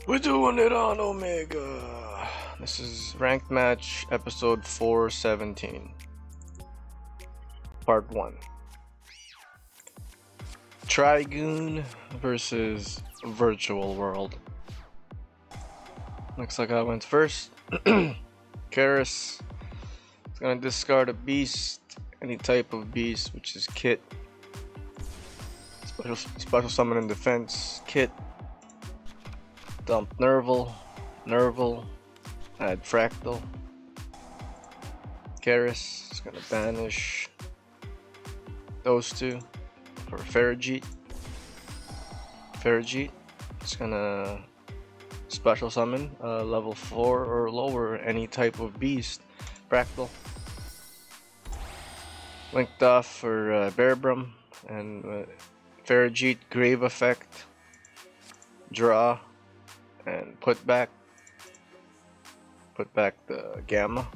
We're doing it on Omega. This is ranked match episode 417, part 1. TRI-GOON versus Virtual World. Looks like I went first. Karis is gonna discard a beast, any type of beast, which is Kit. Special summon in defense, Kit. Dump Nerval, add Fractal. Karis is gonna banish those two for Farrajeet. It's gonna special summon level 4 or lower any type of beast. Fractal. Linked off for Bearbrum and Farrajeet Grave Effect. Draw and put back the Gamma.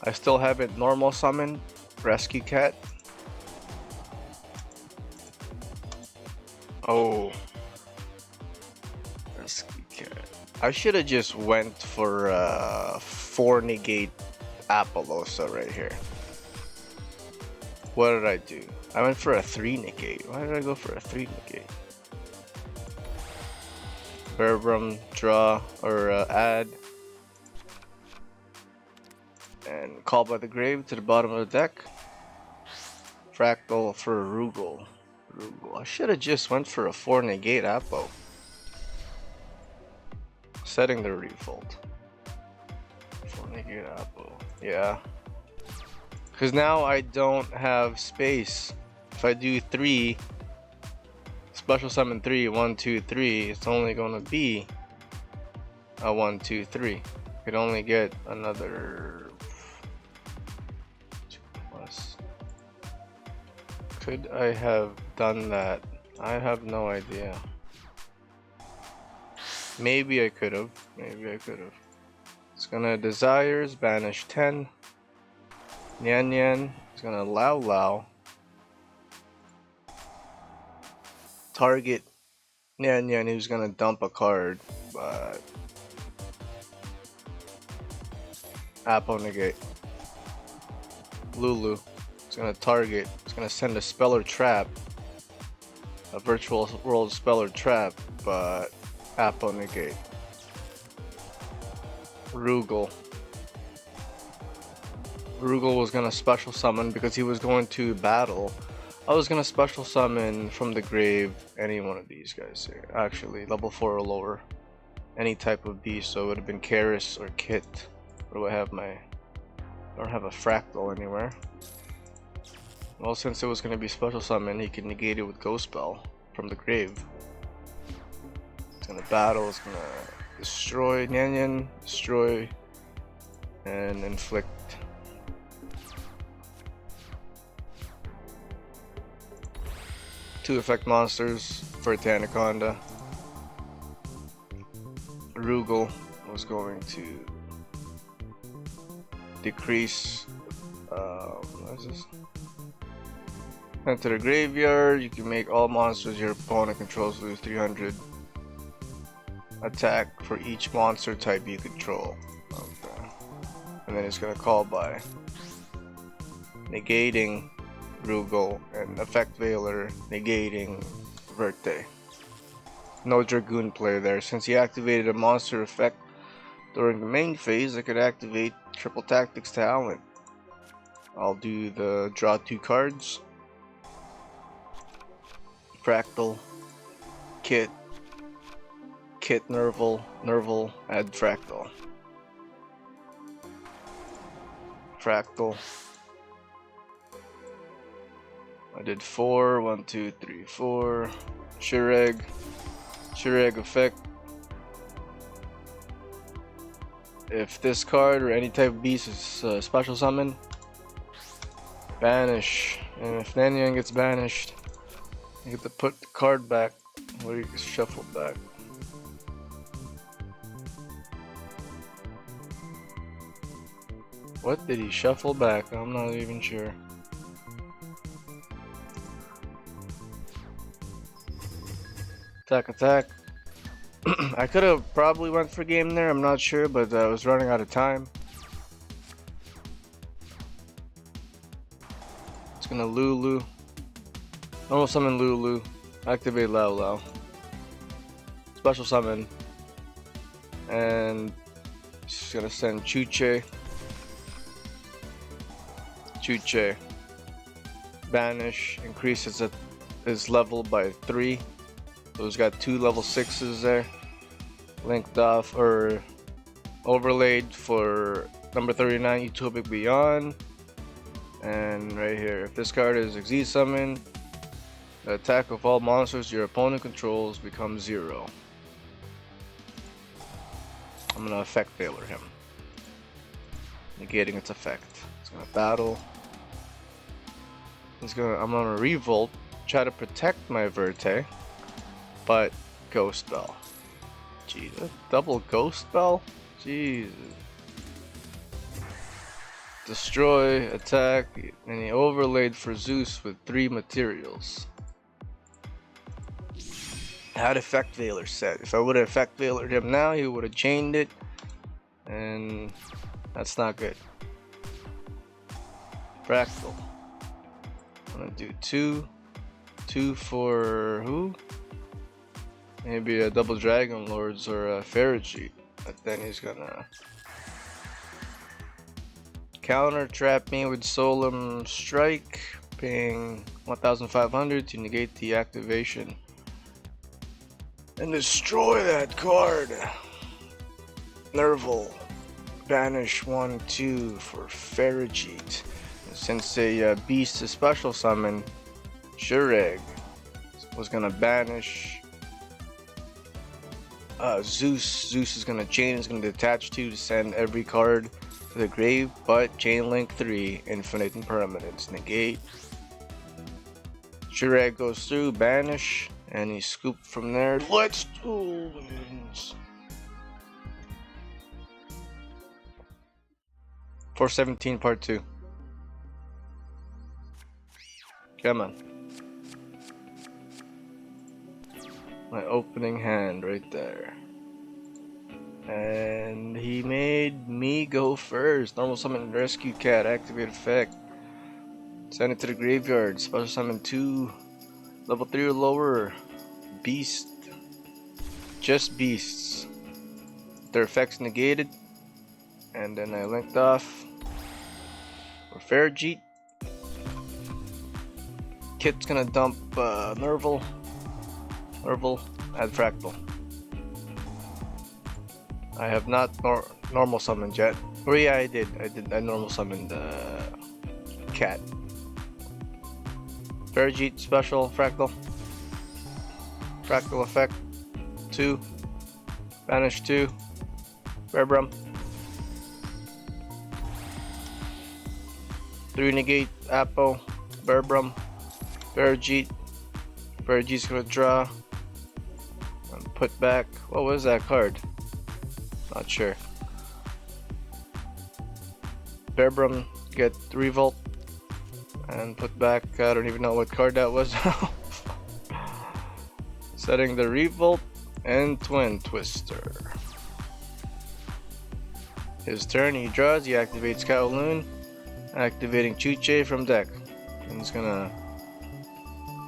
I still haven't normal summoned Rescue Cat. Oh, Rescue Cat. I should have just went for 4 negate Apollosa right here. What did I do? I went for a 3 negate. Why did I go for a 3 negate? Bearbrum, draw, or add, and Call by the Grave to the bottom of the deck. Fractal for Rugal. I should have just went for a 4 negate Apo. Setting the Revolt. 4 negate Apo. Yeah. Because now I don't have space. If I do 3, special summon 3, 1, 2, 3, it's only gonna be a 1, 2, 3. Could only get another 2 plus. Could I have done that? I have no idea. Maybe I could have. It's gonna Desires, banish 10. Nyan is gonna Lao. Target Nyan who's gonna dump a card, but Apo negate. Lulu is gonna target. It's gonna send a Speller Trap, a Virtual World Speller Trap, but Apo negate. Rugal was gonna special summon because he was going to battle. I was gonna special summon from the grave any one of these guys here. Actually, level 4 or lower. Any type of beast, so it would have been Karis or Kit. Where do I have I don't have a Fractal anywhere. Well, since it was gonna be special summon, he can negate it with Ghost Spell from the grave. It's gonna battle, it's gonna destroy Nyan, destroy, and inflict. Two effect monsters for Tanaconda. Rugal was going to decrease. What is this? Enter the graveyard. You can make all monsters your opponent controls lose 300 attack for each monster type you control. Okay. And then it's gonna call by negating Rugal and Effect Veiler negating Verte. No Dragoon player there. Since he activated a monster effect during the main phase, I could activate Triple Tactics Talent. I'll do the draw 2 cards. Fractal, Kit, Nerval, add Fractal. I did 4, 1, 2, 3, 4. Shireg effect. If this card or any type of beast is special summon, banish. And if Nyan gets banished, you get to put the card back where you can shuffle back. What did he shuffle back? I'm not even sure. Attack. I could have probably went for game there, I'm not sure, but I was running out of time. It's gonna Lulu. Normal summon Lulu. Activate Lao Lao. Special summon. And she's gonna send Chuche. Chuche. Banish. Increases his level by 3. So he's got 2 level 6s there. Linked off or overlaid for number 39 Utopic Beyond. And right here, if this card is Exceed Summon, the attack of all monsters your opponent controls becomes 0. I'm gonna effect failure him, negating its effect. It's gonna battle. I'm gonna revolt, try to protect my Verte, but Ghost Bell. Jeez, a double Ghost Bell? Jesus. Destroy, attack, and he overlaid for Zeus with 3 materials. Had Effect Veiler set. If I would have Effect Veilered him now, he would have chained it, and that's not good. Fractal. I'm gonna do 2. 2 for who? Maybe a double Dragon Lords or a Ferrogy. But then he's gonna counter trap me with Solemn Strike, paying 1,500 to negate the activation and destroy that card. Nerval, banish 1/2 for Ferrojeet. Since a beast is special summon, Shureg was gonna banish Zeus. Zeus is gonna chain, is gonna detach 2 to send every card to the grave, but chain link 3, infinite impermanence, negate. Shureg goes through, banish, and he scooped from there. Let's duel wins. 417 part 2. Come on. My opening hand right there. And he made me go first. Normal summon rescue cat, activate effect. Send it to the graveyard. Special summon 2. Level 3 or lower. Beast. Just beasts. Their effects negated. And then I linked off for Ferrojeet. Kit's gonna dump Nerval. Nerval, add Fractal. I have not normal summoned yet. Oh yeah, I did. I normal summoned cat. Ferrojeet special Fractal. Fractal effect 2. Banish 2. Bearbrum. 3 negate Apo. Bearbrum. Ferrojeet. Ferrojeet's gonna draw. And put back. What was that card? Not sure. Bearbrum get Revolt and put back. I don't even know what card that was. Setting the Revolt and Twin Twister. His turn, he draws, he activates Kowloon, activating Chuche from deck. And he's gonna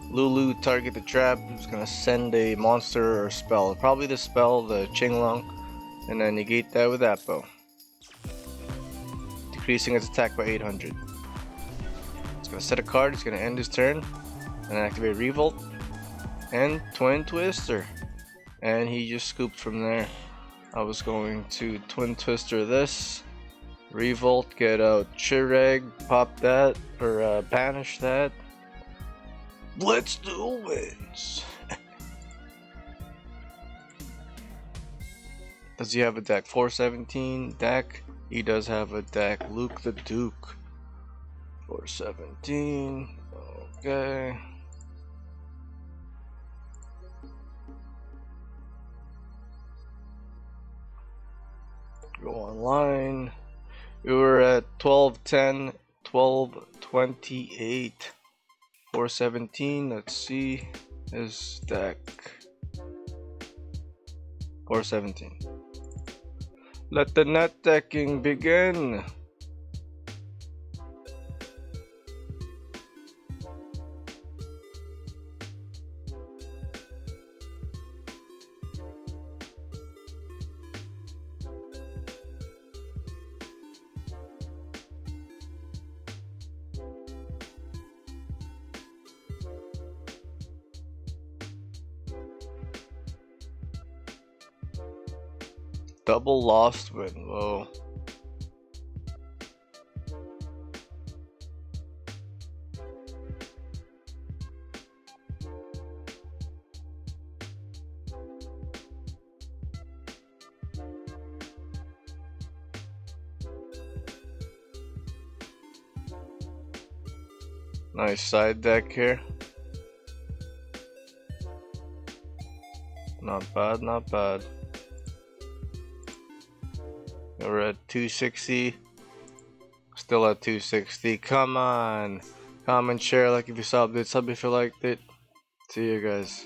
Lulu target the trap. He's gonna send a monster or spell. Probably the spell, the Qinglong, and then negate that with Apo, decreasing its attack by 800. It's gonna set a card, it's gonna end his turn, and activate Revolt and Twin Twister. And he just scooped from there. I was going to Twin Twister this, Revolt, get out Shureg, pop that, or banish that. Let's duel wins. Does he have a deck? 417 deck. He does have a deck. LuketheDuke. 417. Okay. Go online. We were at 1210, 1228, 417. Let's see his deck. 417. Let the net decking begin. Double lost win. Whoa. Nice side deck here. Not bad, not bad. We're at 260. Still at 260. Come on. Comment, share, like if you subbed it. Sub if you liked it. See you guys.